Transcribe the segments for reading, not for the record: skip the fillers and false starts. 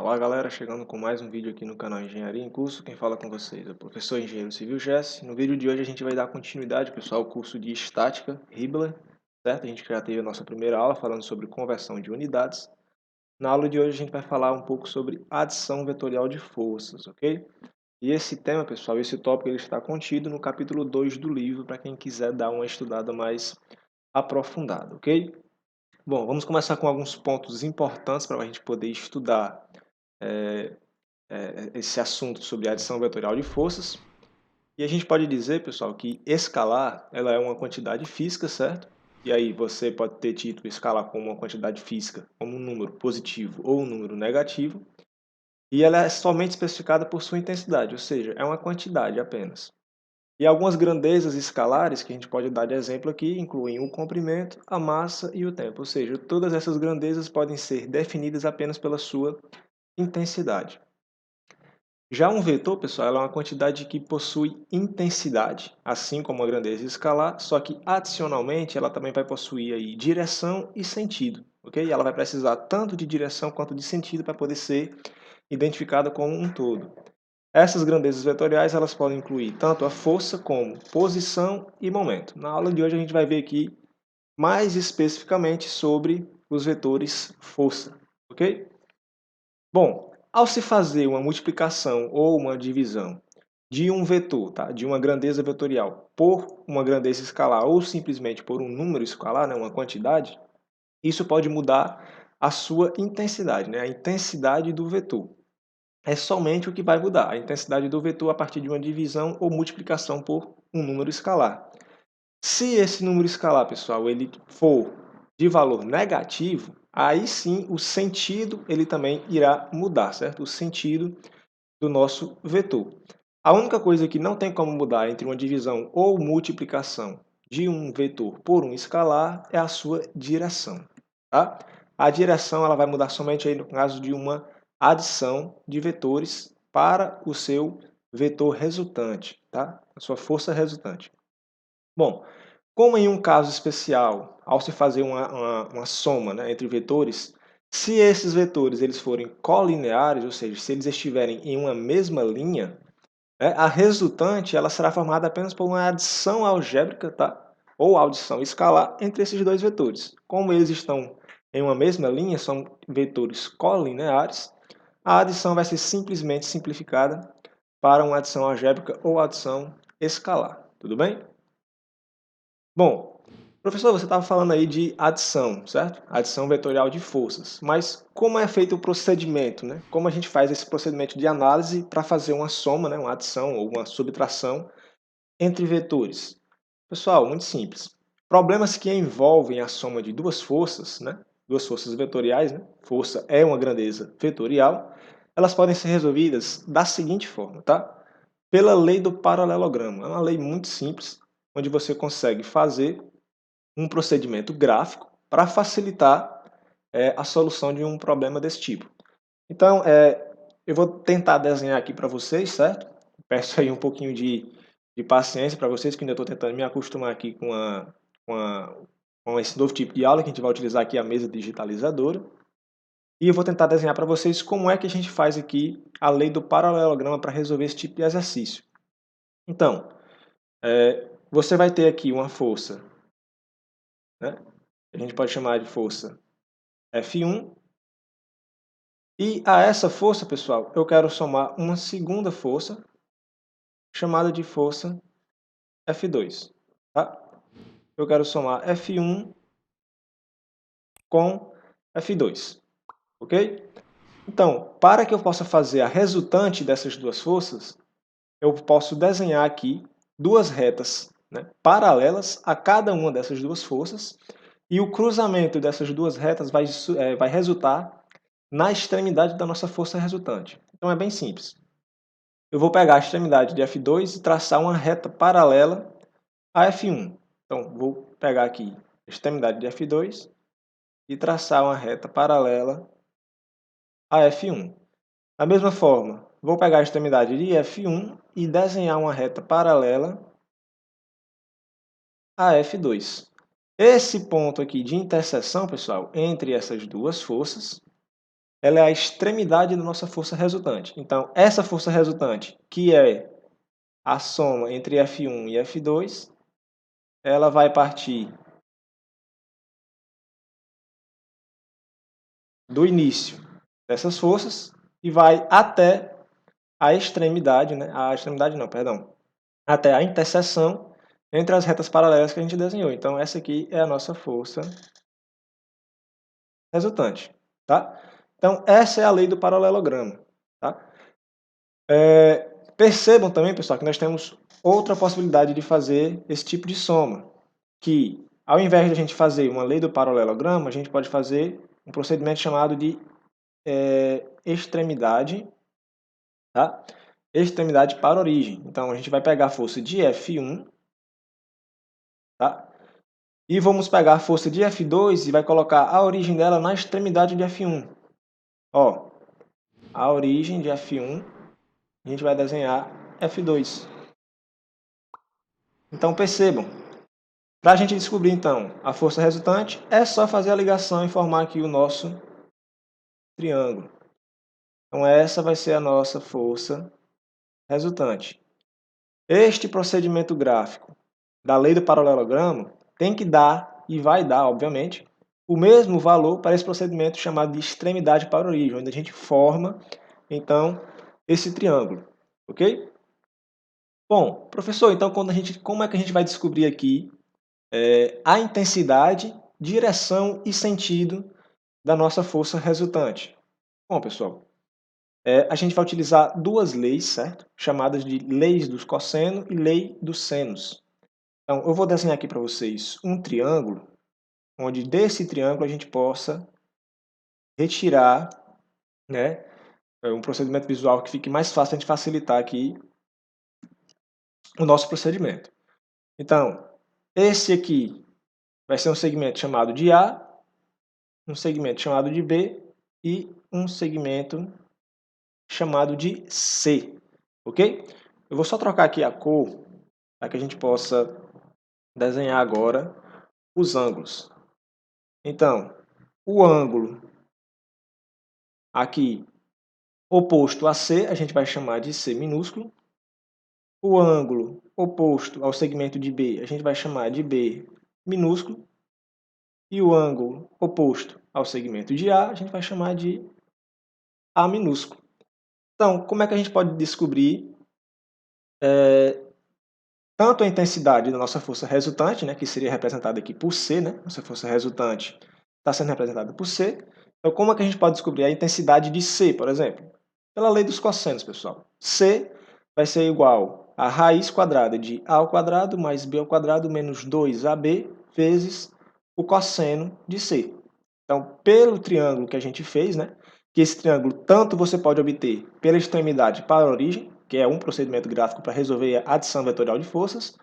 Olá galera, chegando com mais um vídeo aqui no canal Engenharia em Curso. Quem fala com vocês é o professor Engenheiro Civil Jesse. No vídeo de hoje a gente vai dar continuidade, pessoal, ao curso de Estática Hibbeler, certo? A gente já teve a nossa primeira aula falando sobre conversão de unidades. Na aula de hoje a gente vai falar um pouco sobre adição vetorial de forças, ok? E esse tema, pessoal, esse tópico ele está contido no capítulo 2 do livro, para quem quiser dar uma estudada mais aprofundada, ok? Bom, vamos começar com alguns pontos importantes para a gente poder estudar esse assunto sobre adição vetorial de forças. E a gente pode dizer, pessoal, que escalar ela é uma quantidade física, certo? E aí você pode ter tido escalar como uma quantidade física, como um número positivo ou um número negativo. E ela é somente especificada por sua intensidade, ou seja, é uma quantidade apenas. E algumas grandezas escalares que a gente pode dar de exemplo aqui incluem o comprimento, a massa e o tempo, ou seja, todas essas grandezas podem ser definidas apenas pela sua intensidade. Já um vetor, pessoal, ela é uma quantidade que possui intensidade, assim como a grandeza escalar, só que adicionalmente ela também vai possuir aí direção e sentido, ok? E ela vai precisar tanto de direção quanto de sentido para poder ser identificada como um todo. Essas grandezas vetoriais elas podem incluir tanto a força como posição e momento. Na aula de hoje a gente vai ver aqui mais especificamente sobre os vetores força, ok? Bom, ao se fazer uma multiplicação ou uma divisão de um vetor, tá? De uma grandeza vetorial por uma grandeza escalar ou simplesmente por um número escalar, né? Uma quantidade, isso pode mudar a sua intensidade, né? A intensidade do vetor. É somente o que vai mudar, a intensidade do vetor a partir de uma divisão ou multiplicação por um número escalar. Se esse número escalar, pessoal, ele for de valor negativo, aí sim o sentido ele também irá mudar, certo? O sentido do nosso vetor. A única coisa que não tem como mudar entre uma divisão ou multiplicação de um vetor por um escalar é a sua direção, tá? A direção ela vai mudar somente aí no caso de uma adição de vetores para o seu vetor resultante, tá? A sua força resultante. Bom, como em um caso especial, ao se fazer uma soma, né, entre vetores, se esses vetores eles forem colineares, ou seja, se eles estiverem em uma mesma linha, né, a resultante ela será formada apenas por uma adição algébrica, tá? Ou adição escalar entre esses dois vetores. Como eles estão em uma mesma linha, são vetores colineares, a adição vai ser simplesmente simplificada para uma adição algébrica ou adição escalar. Tudo bem? Bom, professor, você estava falando aí de adição, certo? Adição vetorial de forças. Mas como é feito o procedimento, né? Como a gente faz esse procedimento de análise para fazer uma soma, né? Uma adição ou uma subtração entre vetores? Pessoal, muito simples. Problemas que envolvem a soma de duas forças, né? Duas forças vetoriais, né? Força é uma grandeza vetorial. Elas podem ser resolvidas da seguinte forma, tá? Pela lei do paralelogramo. É uma lei muito simples, onde você consegue fazer um procedimento gráfico para facilitar a solução de um problema desse tipo. Então, eu vou tentar desenhar aqui para vocês, certo? Peço aí um pouquinho de paciência para vocês, que ainda estou tentando me acostumar aqui com, a, com esse novo tipo de aula, que a gente vai utilizar aqui a mesa digitalizadora. E eu vou tentar desenhar para vocês como é que a gente faz aqui a lei do paralelogramo para resolver esse tipo de exercício. Então, você vai ter aqui uma força, né? A gente pode chamar de força F1. E a essa força, pessoal, eu quero somar uma segunda força, chamada de força F2. Tá? Eu quero somar F1 com F2. Ok? Então, para que eu possa fazer a resultante dessas duas forças, eu posso desenhar aqui duas retas, né, paralelas a cada uma dessas duas forças, e o cruzamento dessas duas retas vai resultar na extremidade da nossa força resultante. Então é bem simples. Eu vou pegar a extremidade de F2 e traçar uma reta paralela a F1. Então, vou pegar aqui a extremidade de F2 e traçar uma reta paralela a F1. Da mesma forma, vou pegar a extremidade de F1 e desenhar uma reta paralela a F2. Esse ponto aqui de interseção, pessoal, entre essas duas forças, ela é a extremidade da nossa força resultante. Então, essa força resultante, que é a soma entre F1 e F2, ela vai partir do início dessas forças e vai até a extremidade, né? A extremidade não, perdão. Até a interseção entre as retas paralelas que a gente desenhou. Então, essa aqui é a nossa força resultante, tá? Então, essa é a lei do paralelogramo, tá? Percebam também, pessoal, que nós temos outra possibilidade de fazer esse tipo de soma, que ao invés de a gente fazer uma lei do paralelogramo, a gente pode fazer um procedimento chamado de extremidade, tá? Extremidade para origem. Então, a gente vai pegar a força de F1, tá? E vamos pegar a força de F2 e vai colocar a origem dela na extremidade de F1. Ó, a origem de F1, a gente vai desenhar F2. Então, percebam, para a gente descobrir, então, a força resultante, é só fazer a ligação e formar aqui o nosso triângulo. Então, essa vai ser a nossa força resultante. Este procedimento gráfico da lei do paralelogramo tem que dar, e vai dar, obviamente, o mesmo valor para esse procedimento chamado de extremidade para origem, onde a gente forma, então, esse triângulo. Ok? Bom, professor, então como é que a gente vai descobrir aqui a intensidade, direção e sentido da nossa força resultante? Bom, pessoal, a gente vai utilizar duas leis, certo? Chamadas de leis dos cossenos e lei dos senos. Então, eu vou desenhar aqui para vocês um triângulo, onde desse triângulo a gente possa retirar, né, um procedimento visual que fique mais fácil de facilitar aqui o nosso procedimento. Então, esse aqui vai ser um segmento chamado de A, um segmento chamado de B e um segmento chamado de C, ok? Eu vou só trocar aqui a cor para que a gente possa desenhar agora os ângulos. Então, o ângulo aqui oposto a C, a gente vai chamar de C minúsculo. O ângulo oposto ao segmento de B, a gente vai chamar de B minúsculo. E o ângulo oposto ao segmento de A, a gente vai chamar de A minúsculo. Então, como é que a gente pode descobrir tanto a intensidade da nossa força resultante, né, que seria representada aqui por C, né, nossa força resultante está sendo representada por C. Então, como é que a gente pode descobrir a intensidade de C, por exemplo? Pela lei dos cossenos, pessoal. C vai ser igual a raiz quadrada de A ao quadrado mais B ao quadrado menos 2AB vezes o cosseno de C. Então, pelo triângulo que a gente fez, né, que esse triângulo tanto você pode obter pela extremidade para a origem, que é um procedimento gráfico para resolver a adição vetorial de forças,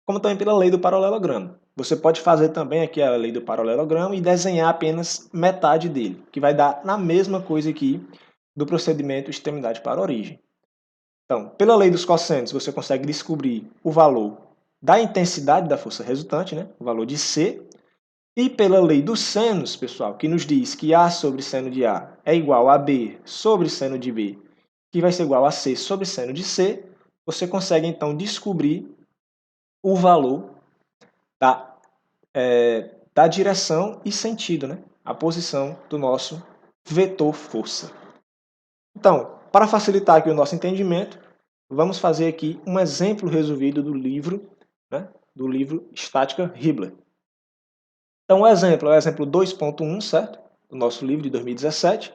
como também pela lei do paralelogramo. Você pode fazer também aqui a lei do paralelogramo e desenhar apenas metade dele, que vai dar na mesma coisa aqui do procedimento extremidade para a origem. Então, pela lei dos cossenos, você consegue descobrir o valor da intensidade da força resultante, né? O valor de C. E pela lei dos senos, pessoal, que nos diz que A sobre seno de A é igual a B sobre seno de B, que vai ser igual a C sobre seno de C, você consegue, então, descobrir o valor da direção e sentido, né? A posição do nosso vetor força. Então, para facilitar aqui o nosso entendimento, vamos fazer aqui um exemplo resolvido do livro, né? Do livro Estática Hibbeler. Então, o exemplo é o exemplo 2.1, certo? Do nosso livro de 2017.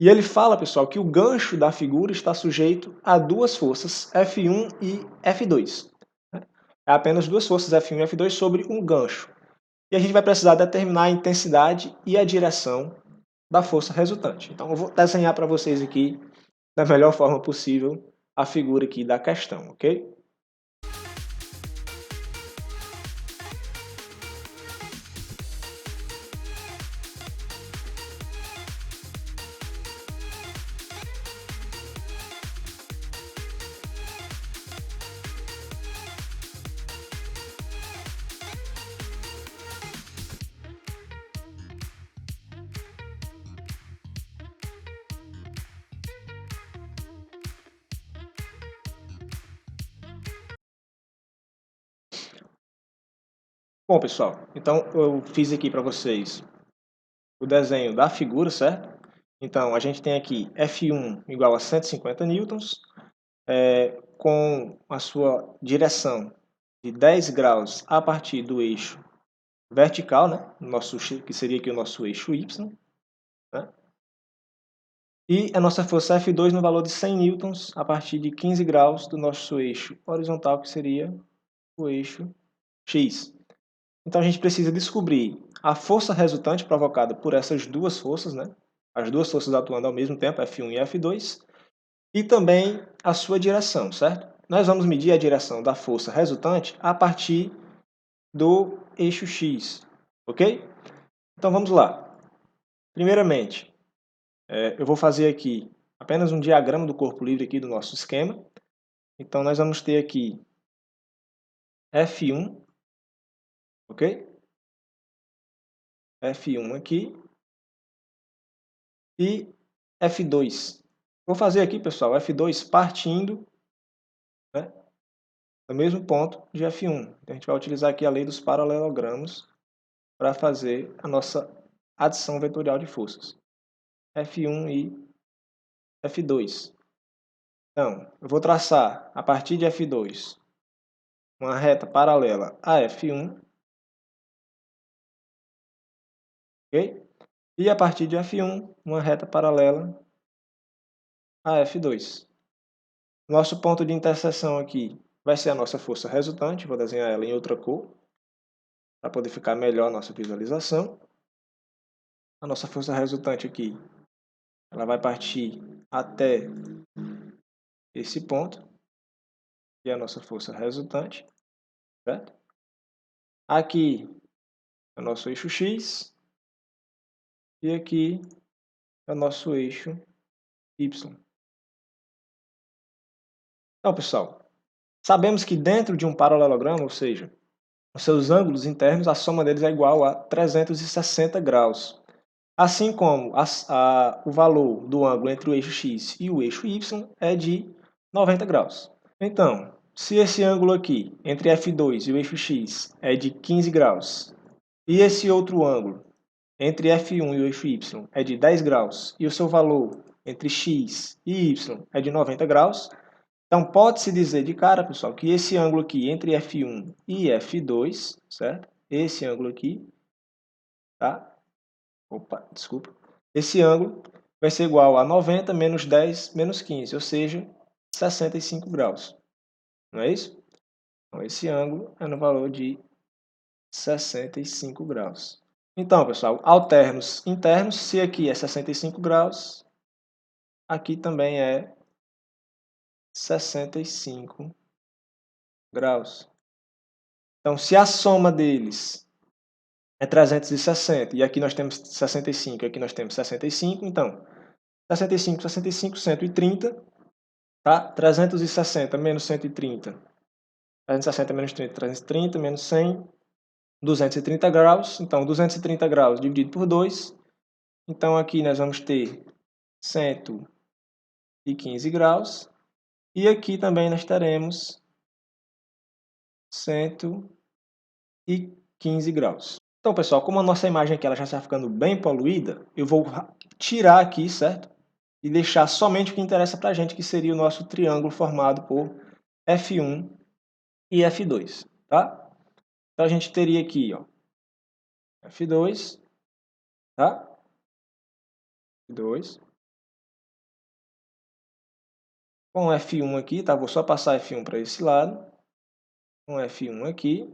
E ele fala, pessoal, que o gancho da figura está sujeito a duas forças, F1 e F2. É apenas duas forças, F1 e F2, sobre um gancho. E a gente vai precisar determinar a intensidade e a direção da força resultante. Então, eu vou desenhar para vocês aqui, da melhor forma possível, a figura aqui da questão, ok? Bom, pessoal, então eu fiz aqui para vocês o desenho da figura, certo? Então, a gente tem aqui F1 igual a 150 newtons, com a sua direção de 10 graus a partir do eixo vertical, né? Que seria aqui o nosso eixo Y, né? E a nossa força F2 no valor de 100 newtons a partir de 15 graus do nosso eixo horizontal, que seria o eixo X. Então a gente precisa descobrir a força resultante provocada por essas duas forças, né? As duas forças atuando ao mesmo tempo, F1 e F2, e também a sua direção, certo? Nós vamos medir a direção da força resultante a partir do eixo X, ok? Então vamos lá. Primeiramente, eu vou fazer aqui apenas um diagrama do corpo livre aqui do nosso esquema. Então nós vamos ter aqui F1, ok? F1 aqui e F2. Vou fazer aqui, pessoal, F2 partindo, né, do mesmo ponto de F1. A gente vai utilizar aqui a lei dos paralelogramos para fazer a nossa adição vetorial de forças. F1 e F2. Então, eu vou traçar, a partir de F2, uma reta paralela a F1, ok? E a partir de F1, uma reta paralela a F2. Nosso ponto de interseção aqui vai ser a nossa força resultante, vou desenhar ela em outra cor, para poder ficar melhor a nossa visualização. A nossa força resultante aqui, ela vai partir até esse ponto, que é a nossa força resultante, certo? Aqui é o nosso eixo X e aqui é o nosso eixo Y. Então, pessoal, sabemos que dentro de um paralelogramo, ou seja, os seus ângulos internos, a soma deles é igual a 360 graus. Assim como o valor do ângulo entre o eixo X e o eixo Y é de 90 graus. Então, se esse ângulo aqui, entre F2 e o eixo X, é de 15 graus, e esse outro ângulo, entre F1 e o eixo Y, é de 10 graus, e o seu valor entre X e Y é de 90 graus, então pode-se dizer de cara, pessoal, que esse ângulo aqui, entre F1 e F2, certo? Esse ângulo aqui, tá? Opa, desculpa. Esse ângulo vai ser igual a 90 menos 10 menos 15, ou seja, 65 graus. Não é isso? Então, esse ângulo é no valor de 65 graus. Então, pessoal, alternos internos, se aqui é 65 graus, aqui também é 65 graus. Então, se a soma deles é 360, e aqui nós temos 65, e aqui nós temos 65, então, 65, 65, 130, tá? 360 menos 130, 360 menos 30, 330 menos 100, 230 graus. Então, 230 graus dividido por 2. Então, aqui nós vamos ter 115 graus. E aqui também nós teremos 115 graus. Então, pessoal, como a nossa imagem aqui ela já está ficando bem poluída, eu vou tirar aqui, certo? E deixar somente o que interessa para a gente, que seria o nosso triângulo formado por F1 e F2, tá? Então, a gente teria aqui, ó, F2, tá? F2. Com F1 aqui, tá? Vou só passar F1 para esse lado. Com F1 aqui.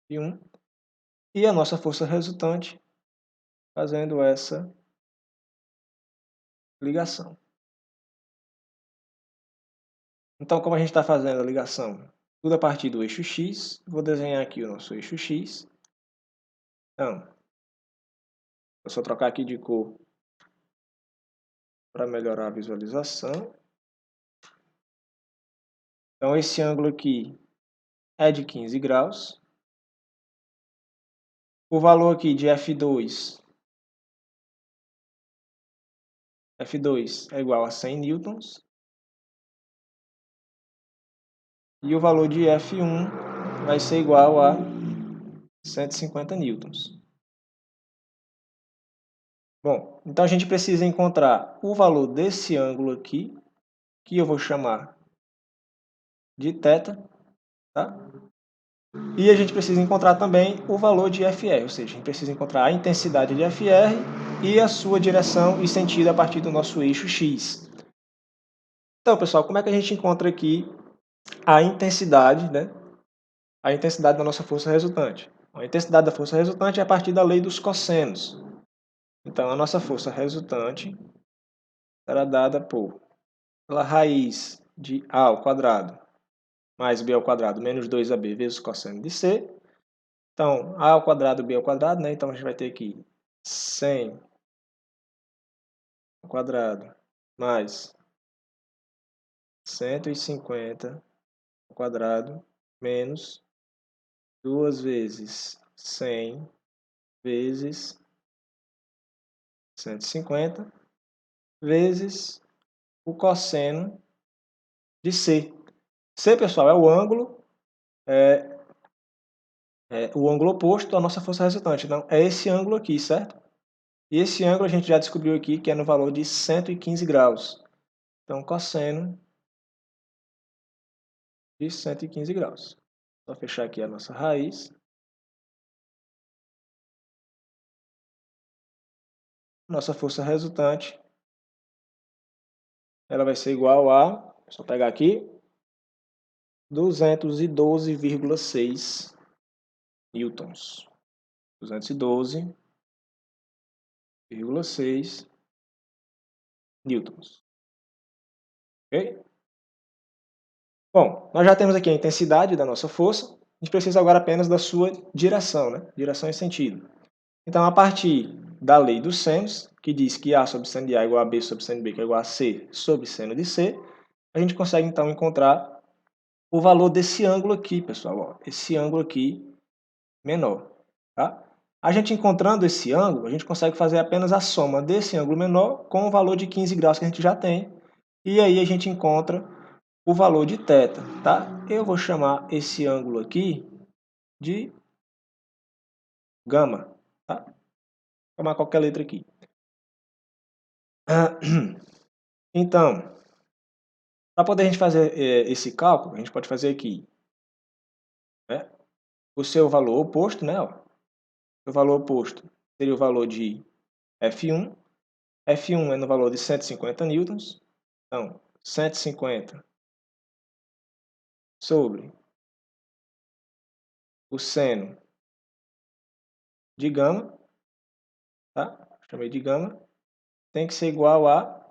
F1. E a nossa força resultante fazendo essa ligação. Então, como a gente está fazendo a ligação tudo a partir do eixo X, vou desenhar aqui o nosso eixo X. Então, vou só trocar aqui de cor para melhorar a visualização. Então, esse ângulo aqui é de 15 graus. O valor aqui de F2 é igual a 100 newtons. e o valor de F1 vai ser igual a 150 newtons. Bom, então a gente precisa encontrar o valor desse ângulo aqui, que eu vou chamar de θ, tá? E a gente precisa encontrar também o valor de FR, ou seja, a gente precisa encontrar a intensidade de FR e a sua direção e sentido a partir do nosso eixo X. Então, pessoal, como é que a gente encontra aqui a intensidade, né? A intensidade da nossa força resultante? A intensidade da força resultante é a partir da lei dos cossenos. Então, a nossa força resultante será dada pela raiz de A ao quadrado mais B ao quadrado menos 2AB vezes o cosseno de C. Então, A ao quadrado, B ao quadrado, né? Então, a gente vai ter aqui 100 ao quadrado mais 150 ao quadrado menos 2 vezes 100 vezes 150 vezes o cosseno de C. C, pessoal, é o ângulo oposto à nossa força resultante. Então, é esse ângulo aqui, certo? E esse ângulo a gente já descobriu aqui que é no valor de 115 graus. Então, cosseno de 115 graus. Só fechar aqui a nossa raiz. Nossa força resultante, ela vai ser igual a, só pegar aqui, 212,6 newtons. 212,6 newtons. Ok? Bom, nós já temos aqui a intensidade da nossa força. A gente precisa agora apenas da sua direção, né? Direção e sentido. Então, a partir da lei dos senos, que diz que A sobre seno de A é igual a B sobre seno de B, que é igual a C sobre seno de C, a gente consegue, então, encontrar o valor desse ângulo aqui, pessoal. Ó, esse ângulo aqui menor. Tá? A gente encontrando esse ângulo, a gente consegue fazer apenas a soma desse ângulo menor com o valor de 15 graus que a gente já tem. E aí a gente encontra o valor de θ. Tá? Eu vou chamar esse ângulo aqui de gama. Tá? Vou chamar qualquer letra aqui. Então, para poder a gente fazer esse cálculo, a gente pode fazer aqui, né, o seu valor oposto, né? Ó, o valor oposto seria o valor de F1. F1 é no valor de 150 newtons. Então, 150 sobre o seno de gama, tá? Chamei de gama, tem que ser igual a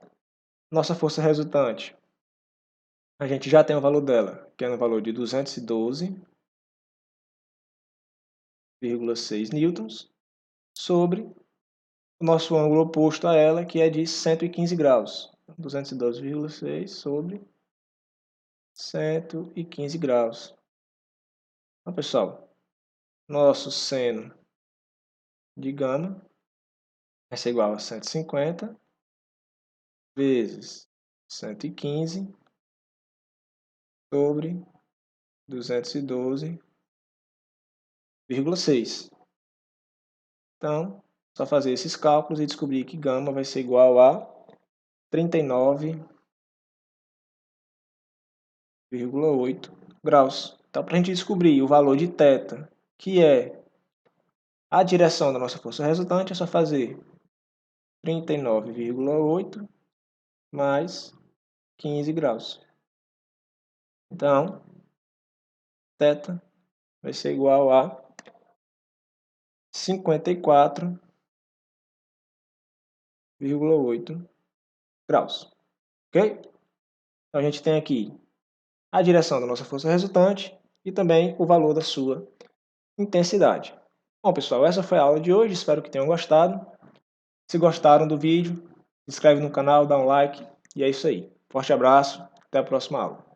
nossa força resultante. A gente já tem o valor dela, que é no valor de 212,6 newtons, sobre o nosso ângulo oposto a ela, que é de 115 graus. 212,6 sobre 115 graus. Então, pessoal, nosso seno de gama vai ser igual a 150 vezes 115 sobre 212,6. Então, só fazer esses cálculos e descobrir que gama vai ser igual a 39,8 graus. Então, para a gente descobrir o valor de θ, que é a direção da nossa força resultante, é só fazer 39,8 mais 15 graus. Então, θ vai ser igual a 54,8 graus. Ok? Então, a gente tem aqui a direção da nossa força resultante e também o valor da sua intensidade. Bom, pessoal, essa foi a aula de hoje. Espero que tenham gostado. Se gostaram do vídeo, se inscreve no canal, dá um like e é isso aí. Forte abraço, até a próxima aula.